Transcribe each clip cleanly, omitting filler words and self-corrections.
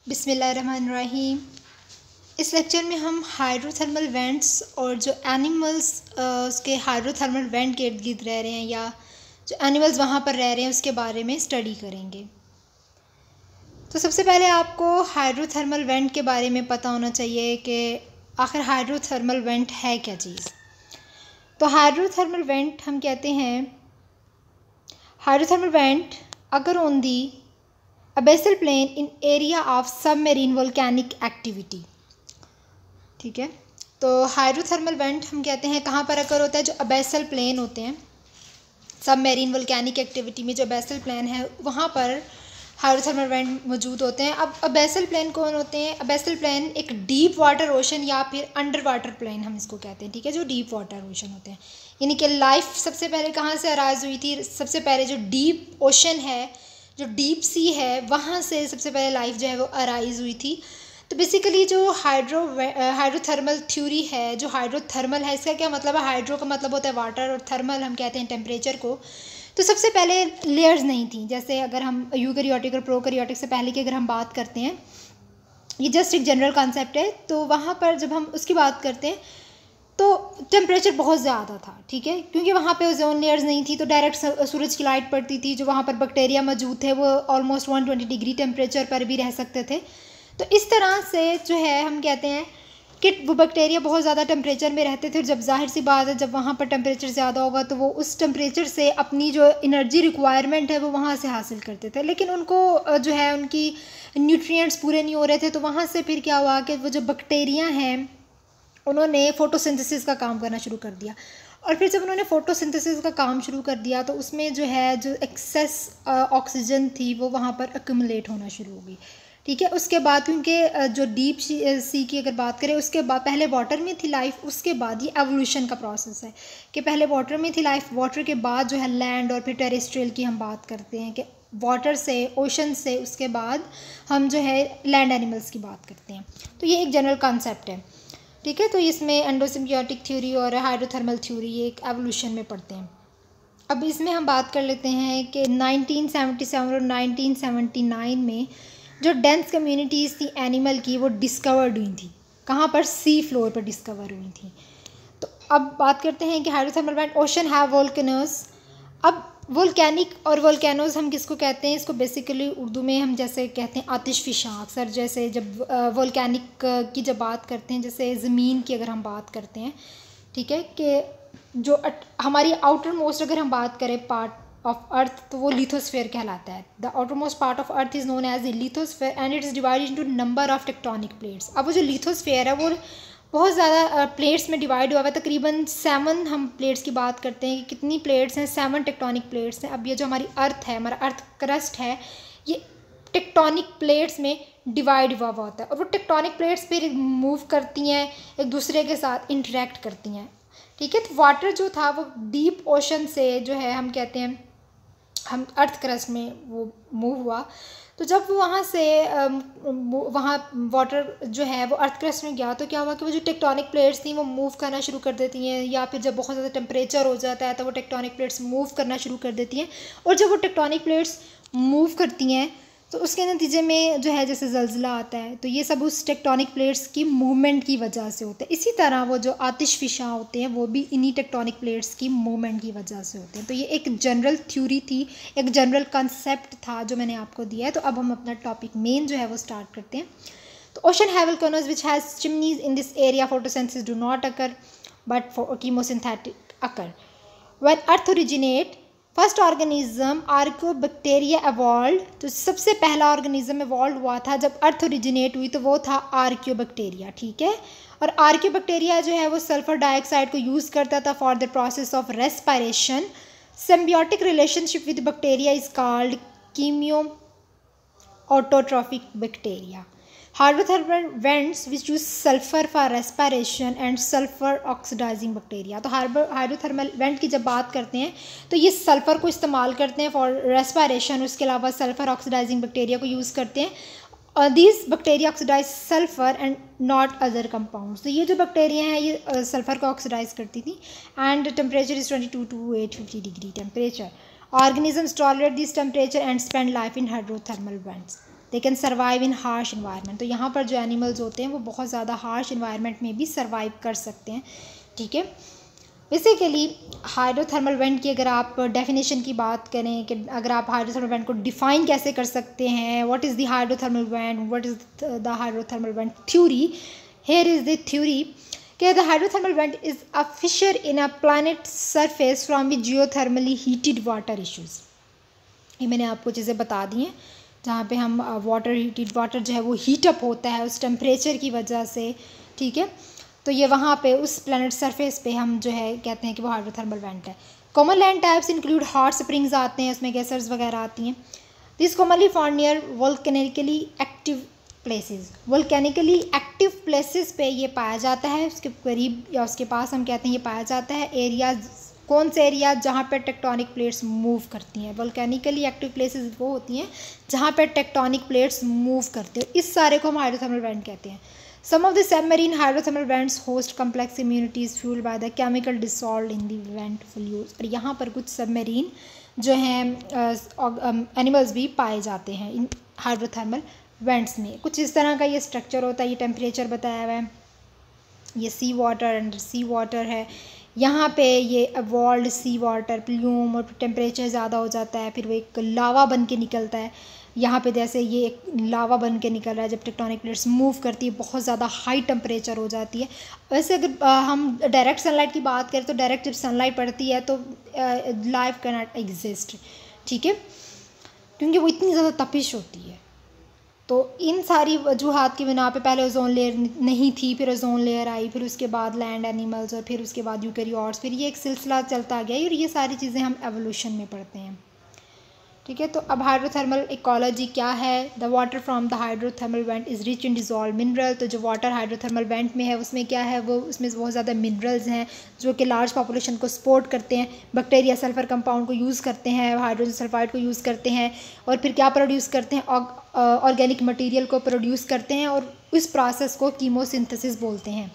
बिस्मिल्लाहिर्रहमानिर्रहीम। इस लेक्चर में हम हाइड्रोथर्मल वेंट्स और जो एनिमल्स उसके हाइड्रोथर्मल वेंट के इर्द गिर्द रह रहे हैं या जो एनिमल्स वहाँ पर रह रहे हैं उसके बारे में स्टडी करेंगे। तो सबसे पहले आपको हाइड्रोथर्मल वेंट के बारे में पता होना चाहिए कि आखिर हाइड्रोथर्मल वेंट है क्या चीज़। तो हाइड्रोथर्मल वेंट हम कहते हैं, hydrothermal vent occur on the abyssal plain in area of submarine volcanic activity. ठीक है, तो हाइड्रोथर्मल वेंट हम कहते हैं कहाँ पर अगर होता है, जो अबेसल प्लेन होते हैं सबमरीन वोल्केनिक एक्टिविटी में, जो अबेसल प्लेन है वहाँ पर हाइड्रोथर्मल वेंट मौजूद होते हैं। अब अबेसल प्लेन कौन होते हैं? अबेसल प्लेन एक डीप वाटर ओशन या फिर अंडर वाटर प्लेन हम इसको कहते हैं। ठीक है, जो डीप वाटर ओशन होते हैं, यानी कि लाइफ सबसे पहले कहाँ से अराइज हुई थी? सबसे पहले जो डीप ओशन है, जो डीप सी है, वहाँ से सबसे पहले लाइफ जो है वो अराइज हुई थी। तो बेसिकली जो हाइड्रोथर्मल थ्योरी है, जो हाइड्रोथर्मल है, इसका क्या मतलब है? हाइड्रो का मतलब होता है वाटर और थर्मल हम कहते हैं टेम्परेचर को। तो सबसे पहले लेयर्स नहीं थी, जैसे अगर हम यूकैरियोटिक और प्रोकैरियोटिक से पहले की अगर हम बात करते हैं, ये जस्ट एक जनरल कॉन्सेप्ट है। तो वहाँ पर जब हम उसकी बात करते हैं तो टेम्परेचर बहुत ज़्यादा था। ठीक है, क्योंकि वहाँ पे ओजोन लेयर्स नहीं थी, तो डायरेक्ट सूरज की लाइट पड़ती थी। जो वहाँ पर बैक्टीरिया मौजूद थे वो ऑलमोस्ट 120 डिग्री टेम्परेचर पर भी रह सकते थे। तो इस तरह से जो है हम कहते हैं कि वो बैक्टीरिया बहुत ज़्यादा टेम्परेचर में रहते थे। और जब जाहिर सी बात है, जब वहाँ पर टेम्परेचर ज़्यादा होगा तो वो उस टेम्परेचर से अपनी जो एनर्जी रिक्वायरमेंट है वो वहाँ से हासिल करते थे, लेकिन उनको जो है उनकी न्यूट्रिएंट्स पूरे नहीं हो रहे थे। तो वहाँ से फिर क्या हुआ कि वो जो बैक्टीरिया हैं उन्होंने फ़ोटोसिंथेसिस का काम करना शुरू कर दिया। और फिर जब उन्होंने फ़ोटोसिंथेसिस का काम शुरू कर दिया तो उसमें जो है जो एक्सेस ऑक्सीजन थी वो वहाँ पर एक्यूमुलेट होना शुरू हो गई। ठीक है, उसके बाद क्योंकि जो डीप सी की अगर बात करें, उसके बाद पहले वाटर में थी लाइफ, उसके बाद ये एवोल्यूशन का प्रोसेस है कि पहले वाटर में थी लाइफ, वाटर के बाद जो है लैंड और फिर टेरेस्ट्रियल की हम बात करते हैं कि वाटर से, ओशन से, उसके बाद हम जो है लैंड एनिमल्स की बात करते हैं। तो ये एक जनरल कॉन्सेप्ट है। ठीक है, तो इसमें एंडोसिम्बियोटिक थ्योरी और हाइड्रोथर्मल थ्योरी ये एक एवोल्यूशन में पढ़ते हैं। अब इसमें हम बात कर लेते हैं कि 1977 और 1979 में जो डेंस कम्युनिटीज़ थी एनिमल की, वो डिस्कवर्ड हुई थी। कहाँ पर? सी फ्लोर पर डिस्कवर हुई थी। तो अब बात करते हैं कि hydrothermal vent ocean have volcanoes. अब वोल्केनिक और वोल्केनोज हम किसको कहते हैं? इसको बेसिकली उर्दू में हम जैसे कहते हैं आतिशफिशां। अक्सर जैसे जब वोल्केनिक की जब बात करते हैं, जैसे ज़मीन की अगर हम बात करते हैं, ठीक है, कि जो हमारी आउटर मोस्ट अगर हम बात करें पार्ट ऑफ अर्थ, तो वो लिथोस्फेयर कहलाता है। The outermost part of earth is known as the lithosphere and it is divided into number of tectonic plates. अब वो जो लिथोस्फेयर है वो बहुत ज़्यादा प्लेट्स में डिवाइड हुआ है। तकरीबन 7 हम प्लेट्स की बात करते हैं कि कितनी प्लेट्स हैं? 7 टेक्टोनिक प्लेट्स हैं। अब ये जो हमारी अर्थ है, हमारा अर्थ क्रस्ट है, ये टेक्टोनिक प्लेट्स में डिवाइड हुआ होता है और वो टेक्टोनिक प्लेट्स फिर मूव करती हैं, एक दूसरे के साथ इंटरेक्ट करती हैं। ठीक है, तो वाटर जो था वो डीप ओशन से जो है हम कहते हैं हम अर्थ क्रस्ट में वो मूव हुआ। तो जब वो वहाँ से वहाँ वाटर जो है वो अर्थ क्रस्ट में गया, तो क्या हुआ कि वो जो टेक्टोनिक प्लेट्स थी वो मूव करना शुरू कर देती हैं, या फिर जब बहुत ज़्यादा टेम्परेचर हो जाता है तो वो टेक्टोनिक प्लेट्स मूव करना शुरू कर देती हैं। और जब वो टेक्टोनिक प्लेट्स मूव करती हैं तो उसके नतीजे में जो है जैसे ज़लज़ला आता है, तो ये सब उस टेक्टोनिक प्लेट्स की मूवमेंट की वजह से होता है। इसी तरह वो जो आतिशफिशां होते हैं वो भी इन्हीं टेक्टोनिक प्लेट्स की मूवमेंट की वजह से होते हैं। तो ये एक जनरल थ्योरी थी, एक जनरल कंसेप्ट था जो मैंने आपको दिया है। तो अब हम अपना टॉपिक मेन जो है वो स्टार्ट करते हैं। तो ocean have volcanoes which has chimneys in this area photosynthesis do not occur but chemosynthetic occur. When earth originate first organism आर्कियोबैक्टीरिया evolve. तो सबसे पहला ऑर्गेनिज्म एवॉल्व हुआ था जब अर्थ ओरिजिनेट हुई, तो वो था आर्कियोबैक्टीरिया। ठीक है, और आर्कियोबैक्टीरिया जो है वो सल्फर डाइऑक्साइड को यूज़ करता था for the process of respiration. Symbiotic relationship with bacteria is called chemoautotrophic bacteria. Hydrothermal vents which use sulphur for respiration and sulphur oxidising bacteria. तो हाइड्रोथर्मल वेंट की जब बात करते हैं तो ये सल्फर को इस्तेमाल करते हैं फॉर रेस्पिरेशन, उसके अलावा सल्फर ऑक्सीडाइजिंग बैक्टीरिया को यूज़ करते हैं। और these bacteria oxidise sulphur and not other compounds. तो ये जो बैक्टीरिया हैं ये सल्फर को ऑक्सीडाइज करती थी and temperature is 22 to 850 degree temperature. Organisms tolerate this temperature and spend life in hydrothermal vents. They can survive in harsh environment. तो यहाँ पर जो एनिमल्स होते हैं वो बहुत ज़्यादा हार्श इन्वायरमेंट में भी सर्वाइव कर सकते हैं, ठीक है। बेसिकली हाइड्रोथर्मल वेंट की अगर आप डेफिनेशन की बात करें कि अगर आप हाइड्रोथर्मल वेंट को डिफाइन कैसे कर सकते हैं, what is the hydrothermal vent, what is the hydrothermal vent theory, here is the theory कि the hydrothermal vent is a fissure in a planet surface from which geothermally heated water issues. ये मैंने आपको चीज़ें बता दी हैं जहाँ पे हम हीटेड वाटर जो है वो हीटअप होता है उस टेम्परेचर की वजह से, ठीक है। तो ये वहाँ पे उस प्लैनेट सरफेस पे हम जो है कहते हैं कि वो हाइड्रोथर्मल वेंट है। Common land types include hot springs आते हैं, उसमें गेसर्स वगैरह आती हैं। This commonly found near volcanically active places. Volcanically active places पे ये पाया जाता है, उसके करीब या उसके पास हम कहते हैं ये पाया जाता है। एरियाज, कौन से एरिया जहाँ पे टेक्टोनिक प्लेट्स मूव करती हैं। वोल्केनिकली एक्टिव प्लेसेस वो होती हैं जहाँ पे टेक्टोनिक प्लेट्स मूव करते हैं, इस सारे को हम हाइड्रोथर्मल वेंट कहते हैं। Some of the submarine hydrothermal vents host complex immunities fuelled by the chemical dissolved in the vent fluids. और यहाँ पर कुछ सबमरीन जो हैं एनिमल्स भी पाए जाते हैं इन हाइड्रोथर्मल वेंट्स में। कुछ इस तरह का ये स्ट्रक्चर होता है, ये टेम्परेचर बताया हुआ है, ये सी वाटर अंडर सी वाटर है। यहाँ पे ये एवॉल्व्ड सी वाटर प्लूम, और टेम्परेचर ज़्यादा हो जाता है फिर वो एक लावा बन के निकलता है। यहाँ पे जैसे ये एक लावा बन के निकल रहा है, जब टेक्टोनिक प्लेट्स मूव करती है बहुत ज़्यादा हाई टेम्परेचर हो जाती है। वैसे अगर हम डायरेक्ट सनलाइट की बात करें तो डायरेक्ट जब सनलाइट पड़ती है तो लाइफ कैन नॉट एग्जिस्ट, ठीक है, क्योंकि वो इतनी ज़्यादा तपिश होती है। तो इन सारी वजूहात की बिना पे पहले ओजोन लेयर नहीं थी, फिर ओजोन लेयर आई, फिर उसके बाद लैंड एनिमल्स, और फिर उसके बाद यूकैरियोट्स, फिर ये एक सिलसिला चलता गया और ये सारी चीज़ें हम एवोल्यूशन में पढ़ते हैं, ठीक है। तो अब हाइड्रोथर्मल इकोलॉजी क्या है। The water from the hydrothermal vent is rich in dissolve mineral. तो जो वाटर हाइड्रोथर्मल वेंट में है उसमें क्या है, वो उसमें बहुत ज़्यादा मिनरल्स हैं जो कि लार्ज पॉपुलेशन को सपोर्ट करते हैं। बैक्टीरिया सल्फर कंपाउंड को यूज़ करते हैं, हाइड्रोजन सल्फाइड को यूज़ करते हैं, और फिर क्या प्रोड्यूस करते हैं, ऑर्गेनिक मटेरियल को प्रोड्यूस करते हैं, और इस प्रोसेस को कीमोसिंथेसिस बोलते हैं।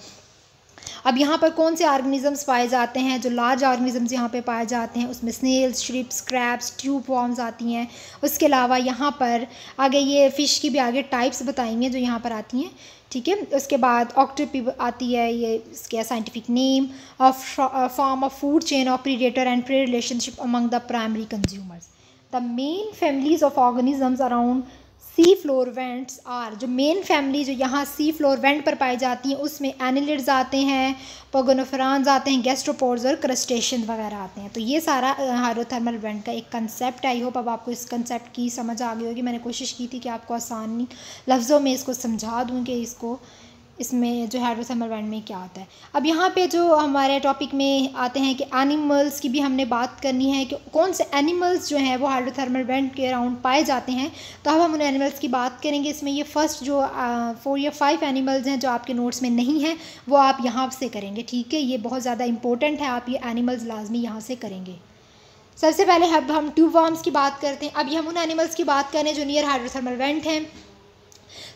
अब यहाँ पर कौन से ऑर्गेनिजम्स पाए जाते हैं, जो लार्ज ऑर्गेनिजम्स यहाँ पे पाए जाते हैं उसमें स्नेल्स, श्रिप्स, क्रैब्स, ट्यूब वॉर्म्स आती हैं। उसके अलावा यहाँ पर आगे ये फ़िश की भी आगे टाइप्स बताएंगे जो यहाँ पर आती हैं, ठीक है। उसके बाद ऑक्टोपी आती है, ये इसका scientific name of form of food chain of predator and prey relationship among the primary consumers. The main families of organisms around sea floor vents are. जो मेन फैमिली जो यहाँ सी फ्लोर वेंट पर पाई जाती हैं उसमें annelids आते हैं, पोगोनोफेरॉन्स आते हैं, गैस्ट्रोपोड्स और क्रस्टेशियन वगैरह आते हैं। तो ये सारा हाइड्रोथर्मल वेंट का एक कंसेप्ट है। आई होप अब आपको इस कंसेप्ट की समझ आ गई होगी। मैंने कोशिश की थी कि आपको आसान लफ्ज़ों में इसको समझा दूँ कि इसको इसमें जो हाइड्रोथर्मल वेंट में क्या आता है। अब यहाँ पे जो हमारे टॉपिक में आते हैं कि एनिमल्स की भी हमने बात करनी है कि कौन से एनिमल्स जो हैं वो हाइड्रोथर्मल वेंट के अराउंड पाए जाते हैं। तो अब हम उन एनिमल्स की बात करेंगे। इसमें ये फर्स्ट जो 4 या 5 एनिमल्स हैं जो आपके नोट्स में नहीं हैं वो आप यहाँ से करेंगे, ठीक है। ये बहुत ज़्यादा इंपॉर्टेंट है, आप ये एनिमल्स लाजमी यहाँ से करेंगे। सबसे पहले अब हम ट्यूब वॉर्म्स की बात करते हैं। अब ये हम उन एनिमल्स की बात करें जो नियर हाइड्रोथर्मल वेंट हैं।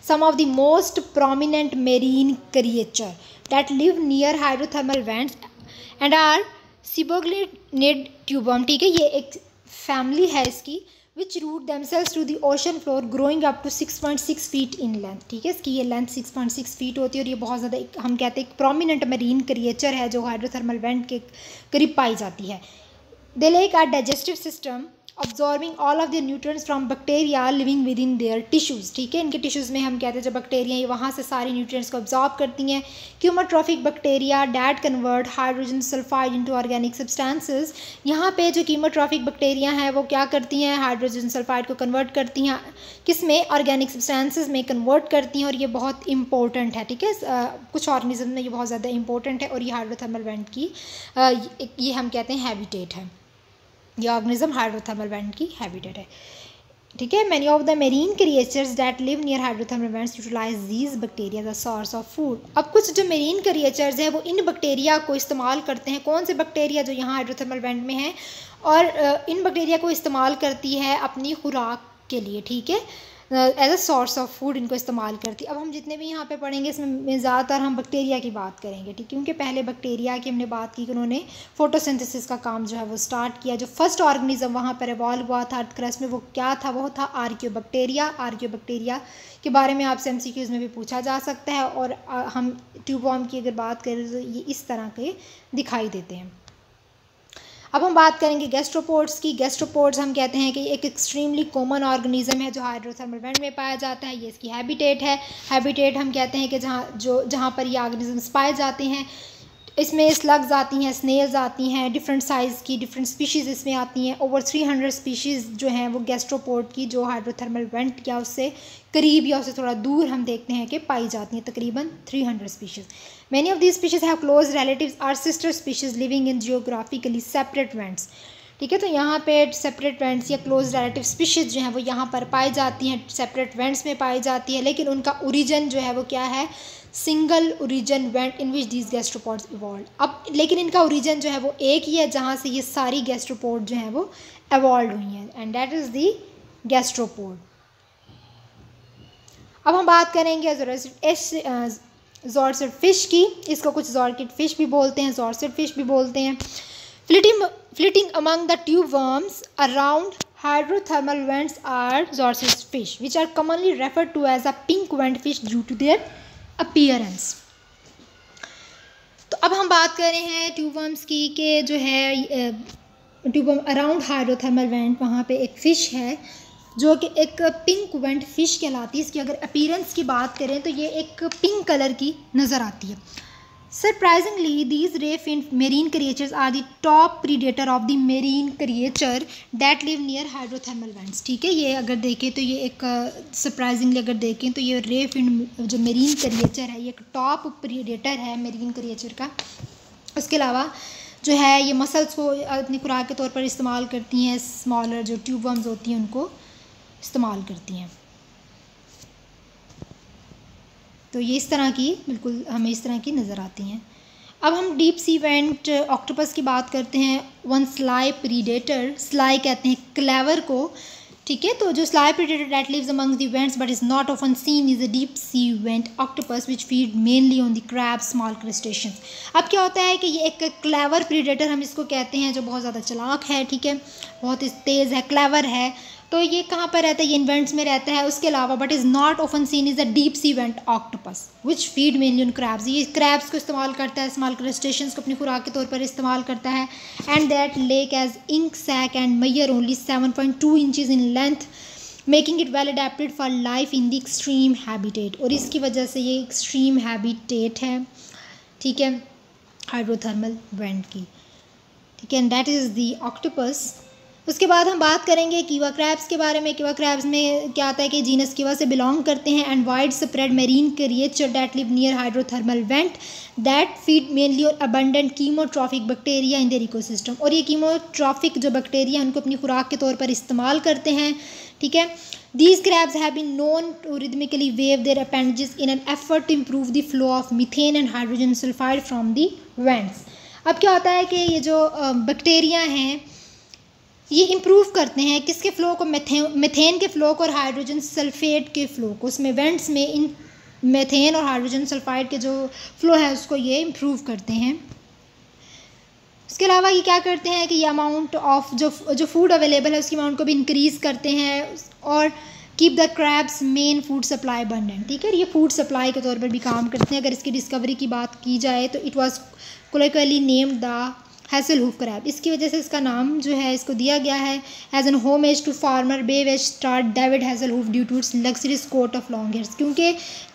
Some of the most prominent marine creatures that live near hydrothermal vents and are Siboglinid tube worm, ठीक है। ये एक फैमिली है इसकी, which root themselves to the ocean floor growing up to 6.6 feet in length, ठीक है। इसकी ये लेंथ 6.6 फीट होती है और ये बहुत ज़्यादा हम कहते हैं एक प्रोमिनेंट मरीन क्रिएचर है जो हाइड्रोथर्मल वेंट के करीब पाई जाती है। They lack a digestive system absorbing all of the nutrients from bacteria living within their tissues, ठीक है। इनके टिश्यूज़ में हम कहते हैं जो बैक्टीरिया ये वहाँ से सारी न्यूट्रिएंट्स को absorb करती हैं। Chemotrophic bacteria that convert hydrogen sulfide into organic substances। यहाँ पे जो कीमोट्रॉफिक बैक्टीरिया हैं वो क्या करती हैं, हाइड्रोजन सल्फाइड को कन्वर्ट करती हैं, किस में, ऑर्गेनिक सब्सटेंसेस में कन्वर्ट करती हैं। और ये बहुत इंपॉर्टेंट है, ठीक है। कुछ ऑर्गेनिज्म में ये बहुत ज़्यादा इंपॉर्टेंट है और ये हाइड्रोथर्मल वेंट की ये हम कहते हैं हैबिटेट है। ये ऑर्गेनिज्म हाइड्रोथर्मल वेंट की हैबिटेट है, ठीक है। Many of the marine creatures that live near hydrothermal vents utilise these bacteria the source of food. अब कुछ जो मेरीन क्रिएचर्स हैं वो इन बैक्टीरिया को इस्तेमाल करते हैं। कौन से बैक्टीरिया जो यहाँ हाइड्रोथर्मल वेंट में हैं, और इन बैक्टीरिया को इस्तेमाल करती है अपनी खुराक के लिए, ठीक है। As a source of food इनको इस्तेमाल करती है। अब हम जितने भी यहाँ पे पढ़ेंगे इसमें ज़्यादातर हम बैक्टीरिया की बात करेंगे, ठीक है, क्योंकि पहले बैक्टीरिया की हमने बात की कि उन्होंने फोटोसिंथेसिस का काम जो है वो स्टार्ट किया। जो फर्स्ट ऑर्गेनिज्म वहाँ पर इवॉल्व हुआ था अर्थ क्रस्ट में वो क्या था, वो था आर्कियोबैक्टीरिया। आर्कियोबैक्टीरिया के बारे में आपसे MCQs में भी पूछा जा सकता है। और हम ट्यूबवर्म की अगर बात करें तो ये इस तरह के दिखाई देते हैं। अब हम बात करेंगे गैस्ट्रोपोड्स की। गैस्ट्रोपोड्स हम कहते हैं कि एक एक्सट्रीमली कॉमन ऑर्गेनिज्म है जो हाइड्रोथर्मल वेंट में पाया जाता है। ये इसकी हैबिटेट है। हैबिटेट हम कहते हैं कि जहाँ पर ये ऑर्गेनिजम्स पाए जाते हैं। इसमें स्लग्स आती हैं, स्नेल्स आती हैं, डिफरेंट साइज़ की डिफरेंट स्पीशीज़ इसमें आती हैं। ओवर 300 स्पीशीज़ जो हैं वो गैस्ट्रोपोड की जो हाइड्रोथर्मल वेंट या उससे करीब या उससे थोड़ा दूर हम देखते हैं कि पाई जाती हैं, तकरीबन 300 species. Many of these species have close relatives are sister species living in geographically separate vents, ठीक है। तो यहाँ पे सेपरेट वेंट्स या क्लोज रिलेटिव स्पीशीज़ जो हैं वो यहाँ पर पाई जाती हैं, सेपरेट वेंट्स में पाई जाती है, लेकिन उनका ओरिजिन जो है वो क्या है, single origin went in which these gastropods evolve. अब लेकिन इनका ओरिजिन जो है वो एक ही है जहाँ से ये सारी गैस्ट्रोपोड जो हैं वो इवॉल्व हुई हैं, and that is the gastropod. अब हम बात करेंगे ज़ॉर्सिड फिश की। इसको कुछ ज़ॉर्किड फिश भी बोलते हैं, ज़ॉर्सिड फिश भी बोलते हैं। Flitting among the tube worms around hydrothermal vents are zoarcid fish which are commonly referred to as a pink vent fish due to their appearance. तो अब हम बात कर रहे हैं ट्यूब वर्म्स की कि जो है tube worm around hydrothermal vent, वहाँ पे एक फ़िश है जो कि एक पिंक वेंट फ़िश कहलाती है। इसकी अगर अपीयरेंस की बात करें तो ये एक पिंक कलर की नज़र आती है। Surprisingly these ray fin marine creatures are the top predator of the marine creature that live near hydrothermal vents, ठीक है। ये अगर देखें तो ये एक सरप्राइजिंगली अगर देखें तो ये रे फिन जो मेरीन क्रिएचर है ये एक टॉप प्रीडेटर है मेरीन क्रिएचर का। उसके अलावा जो है ये मसल्स को अपनी खुराक के तौर पर इस्तेमाल करती हैं, स्मॉलर जो ट्यूब वर्म्स होती हैं उनको इस्तेमाल करती हैं। तो ये इस तरह की बिल्कुल हमें इस तरह की नज़र आती हैं। अब हम डीप सी वेंट ऑक्टोपस की बात करते हैं। वन स्लाई प्रीडेटर, स्लाई कहते हैं क्लेवर को, ठीक है। तो जो sly predator that lives amongst the vents but is not often seen is a deep sea vent octopus which feed mainly on the crab small crustaceans. अब क्या होता है कि ये एक क्लेवर प्रीडेटर हम इसको कहते हैं जो बहुत ज़्यादा चालाक है, ठीक है, बहुत तेज़ है, क्लेवर है। तो ये कहाँ पर रहता है, ये इन्वेंट्स में रहता है। उसके अलावा but is not often seen is a deep sea vent octopus which feed mainly on crabs. ये क्रैब्स को इस्तेमाल करता है, स्मॉल क्रस्टेशियंस को अपनी खुराक के तौर पर इस्तेमाल करता है। And that lack as ink sac and measure only 7.2 inches in length making it well adapted for life in the extreme habitat. और इसकी वजह से ये एक्सट्रीम हैबिटेट है, ठीक है, हाइड्रोथर्मल वेंट की, ठीक है, and that is the octopus. उसके बाद हम बात करेंगे कीवा क्रैब्स के बारे में। कीवा क्रैब्स में क्या आता है कि जीनस कीवा से बिलोंग करते हैं and widespread marine creature that live near hydrothermal vent that feed mainly on abundant chemotrophic bacteria in their ecosystem. और ये कीमोट्रॉफिक जो बैक्टीरिया उनको अपनी खुराक के तौर पर इस्तेमाल करते हैं, ठीक है। These crabs have been known to rhythmically wave their appendages in an effort to improve the flow of methane and hydrogen sulfide from the vents। अब क्या होता है कि ये जो बैक्टीरिया हैं ये इम्प्रूव करते हैं किसके फ़्लो को, मीथेन के फ़्लो को और हाइड्रोजन सल्फेट के फ़्लो को। उसमें वेंट्स में इन मीथेन और हाइड्रोजन सल्फाइड के जो फ़्लो है उसको ये इम्प्रूव करते हैं। इसके अलावा ये क्या करते हैं कि ये अमाउंट ऑफ जो फूड अवेलेबल है उसकी अमाउंट को भी इंक्रीज़ करते हैं और keep the crabs main food supply abundant, ठीक है। ये फूड सप्लाई के तौर पर भी काम करते हैं। अगर इसकी डिस्कवरी की बात की जाए तो it was colloquially named the Hasselhoff crab. इसकी वजह से इसका नाम जो है इसको दिया गया है as an homage to former Baywatch star David Hasselhoff due to its luxurious coat of long hairs. क्योंकि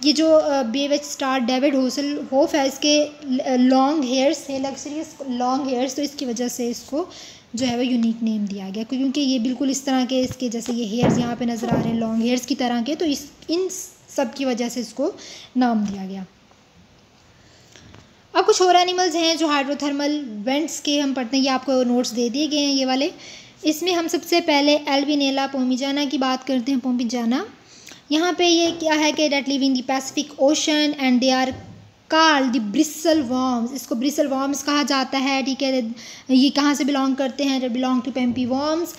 ये जो बेवेज स्टार डेविड हैसलहूफ है इसके लॉन्ग हेयर्स है, लग्जरियस लॉन्ग हेयर्स, तो इसकी वजह से इसको जो है वो यूनिक नेम दिया गया क्योंकि ये बिल्कुल इस तरह के इसके जैसे ये हेयर्स यहाँ पे नज़र आ रहे हैं लॉन्ग हेयर्स की तरह के, तो इन सब की वजह से इसको नाम दिया गया। अब कुछ और एनिमल्स हैं जो हाइड्रोथर्मल वेंट्स के हम पढ़ते हैं, ये आपको नोट्स दे दिए गए हैं ये वाले। इसमें हम सबसे पहले एल्विनेला पोमिजाना की बात करते हैं। पोमिजाना यहाँ पे ये क्या है कि that live in the Pacific Ocean and they are called the bristle worms. इसको ब्रिसल वर्म्स कहा जाता है, ठीक है। ये कहाँ से बिलोंग करते हैं, बिलोंग टू पेम्पी वर्म्स।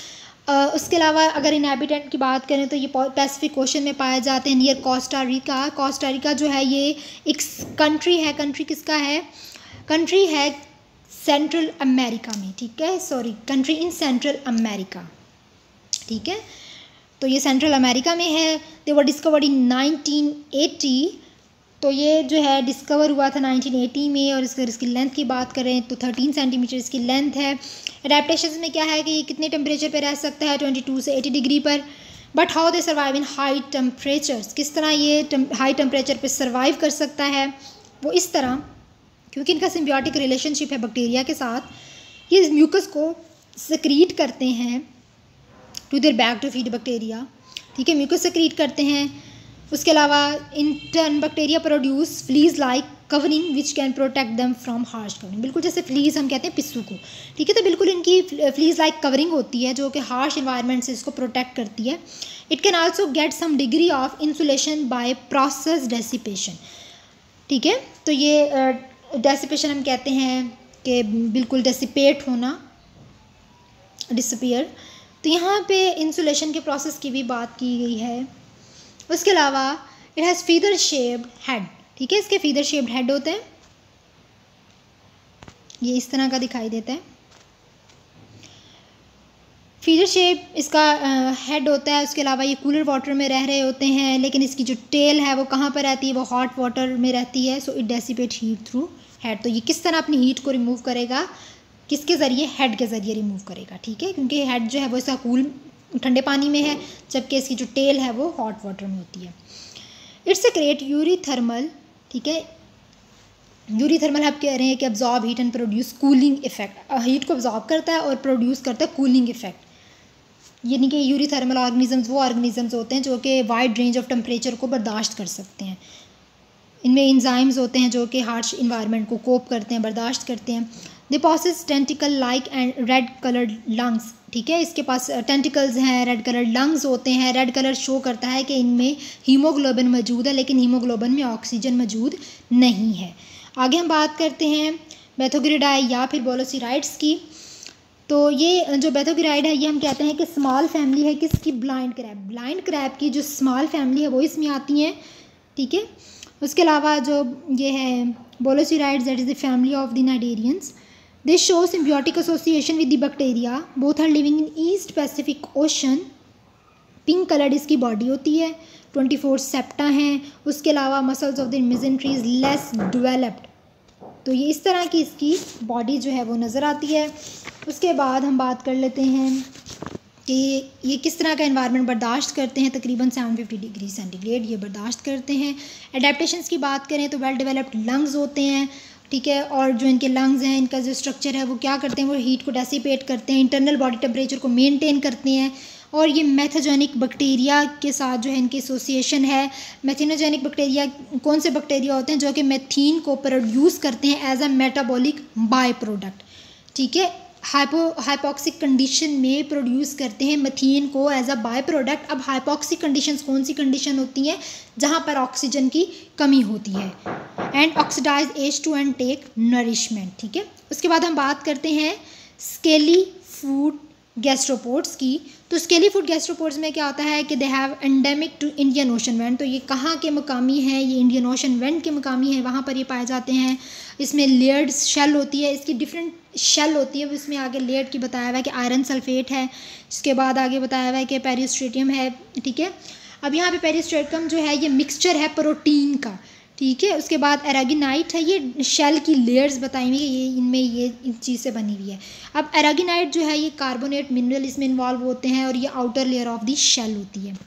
उसके अलावा अगर इनहैबिटेंट की बात करें तो ये पैसिफिक ओशन में पाए जाते हैं near Costa Rica. Costa Rica जो है ये एक कंट्री है, कंट्री किसका है, कंट्री है सेंट्रल अमेरिका में, ठीक है, sorry country in central America, ठीक है, तो ये सेंट्रल अमेरिका में है। दे वर डिस्कवर्ड इन 1980, तो ये जो है डिस्कवर हुआ था 1980 में। और इसकी लेंथ की बात करें तो 13 सेंटीमीटर इसकी लेंथ है। एडेप्टेशन में क्या है कि ये कितने टेम्परेचर पे रह सकता है, 22 से 80 डिग्री पर। But how they survive in high temperatures, किस तरह ये हाई टेम्परेचर पे सर्वाइव कर सकता है, वो इस तरह, क्योंकि इनका सिम्बियोटिक रिलेशनशिप है बैक्टीरिया के साथ। ये म्यूकस को सेक्रीट करते हैं to their back to feed bacteria, ठीक है, म्यूकस सेक्रीट करते हैं। उसके अलावा in turn bacteria produce fleece like covering which can protect them from harsh covering, बिल्कुल जैसे फ्लीज हम कहते हैं पिस्सू को, ठीक है, तो बिल्कुल इनकी फ्लीज लाइक कवरिंग होती है जो कि हार्श इन्वायरमेंट से इसको प्रोटेक्ट करती है। It can also get some degree of insulation by process dissipation, ठीक है, तो ये डेसिपेशन हम कहते हैं कि बिल्कुल डेसिपेट होना, डिसअपीयर, तो यहाँ पे इंसुलेशन के प्रोसेस की भी बात की गई है। उसके अलावा it has feather shaped head, ठीक है, इसके फीदर शेप्ड हेड होते हैं, ये इस तरह का दिखाई देता है, फीदर शेप इसका हेड होता है। उसके अलावा ये कूलर वाटर में रह रहे होते हैं, लेकिन इसकी जो टेल है वो कहाँ पर रहती है, वो हॉट वाटर में रहती है। So it dissipate heat through head, तो ये किस तरह अपनी हीट को रिमूव करेगा, किसके ज़रिए, हेड के ज़रिए रिमूव करेगा, ठीक है, क्योंकि हेड जो है वो इसका कूल ठंडे पानी में है, जबकि इसकी जो टेल है वो हॉट वाटर में होती है। इट्स अ ग्रेट यूरीथर्मल, ठीक है, यूरीथर्मल आप कह रहे हैं कि absorb heat and produce cooling effect, heat को अब्जॉर्ब करता है और प्रोड्यूस करता है कूलिंग इफेक्ट, यानी कि यूरीथर्मल ऑर्गेनिजम्स वो ऑर्गेनिजम्स होते हैं जो कि वाइड रेंज ऑफ टेम्परेचर को बर्दाश्त कर सकते हैं। इनमें इंजाइम्स होते हैं जो कि हार्श इन्वायरमेंट को कोप करते हैं, बर्दाश्त करते हैं। They possess tentacle like and red coloured lungs, ठीक है, इसके पास टेंटिकल्स हैं, रेड कलर्ड लंग्स होते हैं। रेड कलर शो करता है कि इनमें हीमोग्लोबिन मौजूद है, लेकिन हीमोग्लोबिन में ऑक्सीजन मौजूद नहीं है। आगे हम बात करते हैं बेथोगिरिडाई या फिर बोलोसिराइड्स की। तो ये जो बेथोगिराइड है ये हम कहते हैं कि स्मॉल फैमिली है किसकी, ब्लाइंड क्रैब, ब्लाइंड क्रैब की जो स्मॉल फैमिली है वो इसमें आती हैं, ठीक है। उसके अलावा जो ये है boloceroides, that is the family of the cnidarians. They show symbiotic association with the bacteria, both are living in East Pacific Ocean. Pink coloured इसकी बॉडी होती है, 24 सेप्टा हैं। उसके अलावा muscles of the mesentery is less developed, तो ये इस तरह की इसकी बॉडी जो है वो नज़र आती है। उसके बाद हम बात कर लेते हैं कि ये किस तरह का एनवायरनमेंट बर्दाश्त करते हैं, तकरीबन 750 डिग्री सेंटीग्रेड ये बर्दाश्त करते हैं। एडेप्टेशंस की बात करें तो वेल डेवलप्ड लंग्स होते हैं, ठीक है, और जो इनके लंग्स हैं इनका जो स्ट्रक्चर है वो क्या करते हैं, वो हीट को डेसिपेट करते हैं, इंटरनल बॉडी टेम्परेचर को मेनटेन करते हैं। और ये मैथोजेनिक बैक्टीरिया के साथ जो है इनकी एसोसिएशन है। मैथिनोजेनिक बैक्टीरिया कौन से बैक्टीरिया होते हैं, जो कि मैथीन को प्रोड्यूस करते हैं as a metabolic by product, ठीक है, हाइपोक्सिक कंडीशन में प्रोड्यूस करते हैं मैथीन को एज अ बाय प्रोडक्ट। अब हाइपोक्सिक कंडीशंस कौन सी कंडीशन होती हैं, जहाँ पर ऑक्सीजन की कमी होती है। And oxidise H2 and take nourishment, ठीक है। उसके बाद हम बात करते हैं स्केली फूड गैस्ट्रोपोड्स की। तो स्केली फूड गैस्ट्रोपोड्स में क्या होता है कि they have endemic to Indian Ocean vent, तो ये कहाँ के मकामी हैं, ये इंडियन ओशन वेंट के मकामी हैं, वहाँ पर ये पाए जाते हैं। इसमें लेयर्ड शेल होती है, इसकी डिफरेंट शेल होती है, इसमें आगे लेयर्ड की बताया हुआ है कि आयरन सल्फेट है, इसके बाद आगे बताया हुआ है कि पेरिस्ट्रेटियम है, ठीक है। अब यहाँ पे पेरिस्ट्रेटियम जो है ये मिक्सचर है प्रोटीन का, ठीक है। उसके बाद एरागिनाइट है, ये शेल की लेयर्स बताई हुई है, ये इनमें ये इन चीज़ से बनी हुई है। अब एरागिनाइट जो है ये कार्बोनेट मिनरल इसमें इन्वॉल्व होते हैं और ये outer layer of the shell होती है।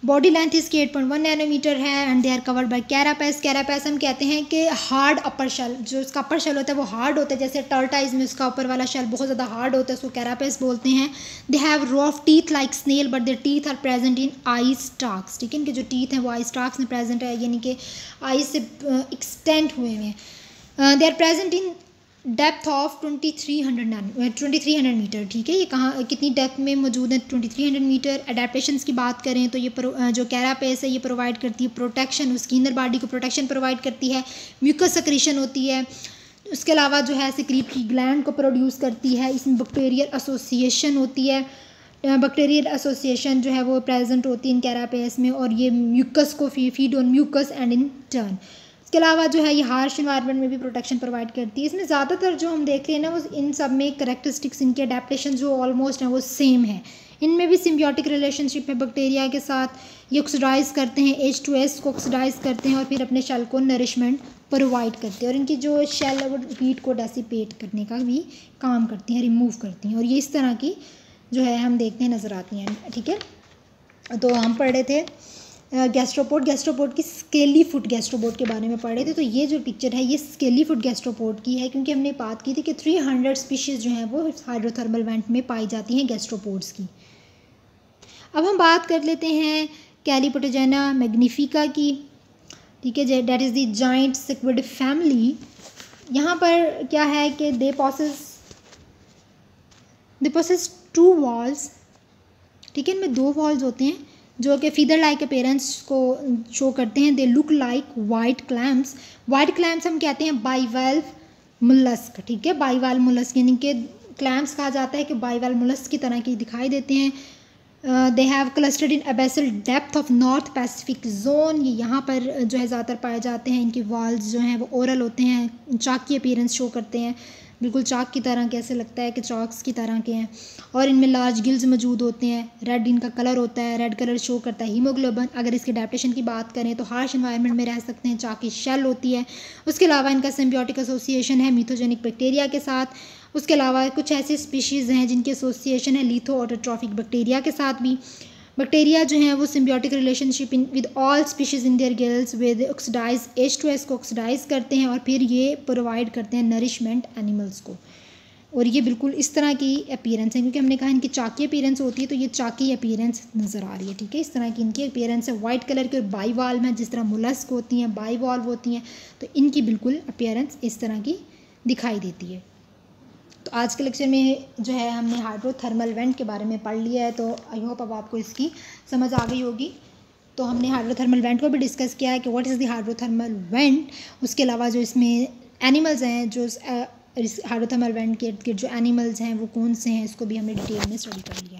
बॉडी लेंथ इसकी 8.1 नैनोमीटर है and they are covered by carapace. Carapace हम कहते हैं कि हार्ड अपर शेल, जो इसका अपर शेल होता है वो हार्ड होता है, जैसे टर्टाइज में उसका ऊपर वाला शेल बहुत ज़्यादा हार्ड होता है, उसको कैरापेस बोलते हैं। They have row of teeth like snail but their teeth are present in eye stalks, ठीक है, इनके जो टीथ हैं वो आई स्टॉक्स में प्रेजेंट है, यानी कि आई से एक्सटेंड हुए हैं। They are present in depth of 2300 metre, ठीक है। ये कहाँ कितनी डेप्थ में मौजूद है, 2300 मीटर। अडेप्टेशंस की बात करें तो ये जो कैरापेस है ये प्रोवाइड करती है प्रोटेक्शन, उसकी इनर बॉडी को प्रोटेक्शन प्रोवाइड करती है। म्यूकस सेक्रेशन होती है, उसके अलावा जो है सेक्रीटरी ग्लैंड को प्रोड्यूस करती है। इसमें बैक्टीरियल एसोसिएशन होती है, बैक्टीरियल एसोसिएशन जो है वो प्रेजेंट होती है इन कैरापेस में, और ये म्यूकस को feed on mucus and in turn. इसके अलावा जो है ये हार्श इन्वायरमेंट में भी प्रोटेक्शन प्रोवाइड करती है। इसमें ज़्यादातर जो हम देख रहे हैं ना, वो इन सब में करेक्टरिस्टिक्स, इनके अडेप्टेशन जो ऑलमोस्ट हैं वो सेम है। इनमें भी सिम्बियोटिक रिलेशनशिप है बैक्टीरिया के साथ। ये ऑक्सीडाइज करते हैं, H2S को ऑक्सीडाइज करते हैं और फिर अपने शेल को नरिशमेंट प्रोवाइड करते हैं, और इनकी जो शेल है वो हीट को डेसिपेट करने का भी काम करती हैं, रिमूव करती हैं, और ये इस तरह की जो है हम देखते हैं नज़र आती हैं। ठीक है, तो हम पढ़ रहे थे गैस्ट्रोपोड की स्केली फुट गैस्ट्रोपोड के बारे में पढ़ रहे थे। तो ये जो पिक्चर है ये स्केली फुट गैस्ट्रोपोड की है, क्योंकि हमने बात की थी कि 300 स्पीशीज़ जो हैं वो हाइड्रोथर्मल वेंट में पाई जाती हैं गैस्ट्रोपोड्स की। अब हम बात कर लेते हैं कैलीपोटेजेना मैग्निफिका की। ठीक है, that is the giant squid family. यहाँ पर क्या है कि दे पोसेस 2 वॉल्स। ठीक है, इनमें 2 वॉल्स होते हैं जो कि फीदर लाइक अपीयरेंस को शो करते हैं। They look like white clams. White clams हम कहते हैं बाइवैल्व मुलस्क। ठीक है, बाइवैल्व मुलस्क यानी कि क्लैम्स कहा जाता है कि बाइवैल्व मुलस्क की तरह के दिखाई देते हैं। They have clustered in abyssal depth of north Pacific zone. ये यहाँ पर जो है ज़्यादातर पाए जाते हैं। इनके वॉल्स जो हैं वो ओरल होते हैं, चाक की अपीयरेंस शो करते हैं, बिल्कुल चाक की तरह के, ऐसे लगता है कि चॉक्स की तरह के हैं, और इनमें लार्ज गिल्स मौजूद होते हैं। रेड इनका कलर होता है, रेड कलर शो करता है हीमोग्लोबिन। अगर इसके अडेप्टेशन की बात करें तो हार्श इन्वायरमेंट में रह सकते हैं, चाक की शेल होती है। उसके अलावा इनका सिम्बियोटिक एसोसिएशन है मिथोजेनिक बैक्टीरिया के साथ। उसके अलावा कुछ ऐसे स्पीशीज़ हैं जिनकी एसोसिएशन है लिथो ऑटोट्रॉफिक बैक्टीरिया के साथ भी। बैक्टीरिया जो हैं वो symbiotic relationship with all species in their gills with oxidise H2S को ऑक्सीडाइज करते हैं, और फिर ये प्रोवाइड करते हैं नरिशमेंट एनिमल्स को। और ये बिल्कुल इस तरह की अपीयरेंस है, क्योंकि हमने कहा इनकी चाकी अपीयरेंस होती है, तो ये चाकी अपीयरेंस नज़र आ रही है। ठीक है, इस तरह की इनकी अपीयरेंस है, वाइट कलर की, और बाईवाल्व हैं, जिस तरह मुलस्क होती हैं बाईवाल्व होती हैं, तो इनकी बिल्कुल अपीयरेंस इस तरह की दिखाई देती है। तो आज के लेक्चर में जो है हमने हाइड्रोथर्मल वेंट के बारे में पढ़ लिया है, तो आई होप अब आपको इसकी समझ आ गई होगी। तो हमने हाइड्रोथर्मल वेंट को भी डिस्कस किया है कि what is the hydrothermal went. उसके अलावा जो इसमें एनिमल्स हैं, जो हाइड्रोथर्मल वेंट के जो एनिमल्स हैं वो कौन से हैं, इसको भी हमने डिटेल में स्टडी कर लिया।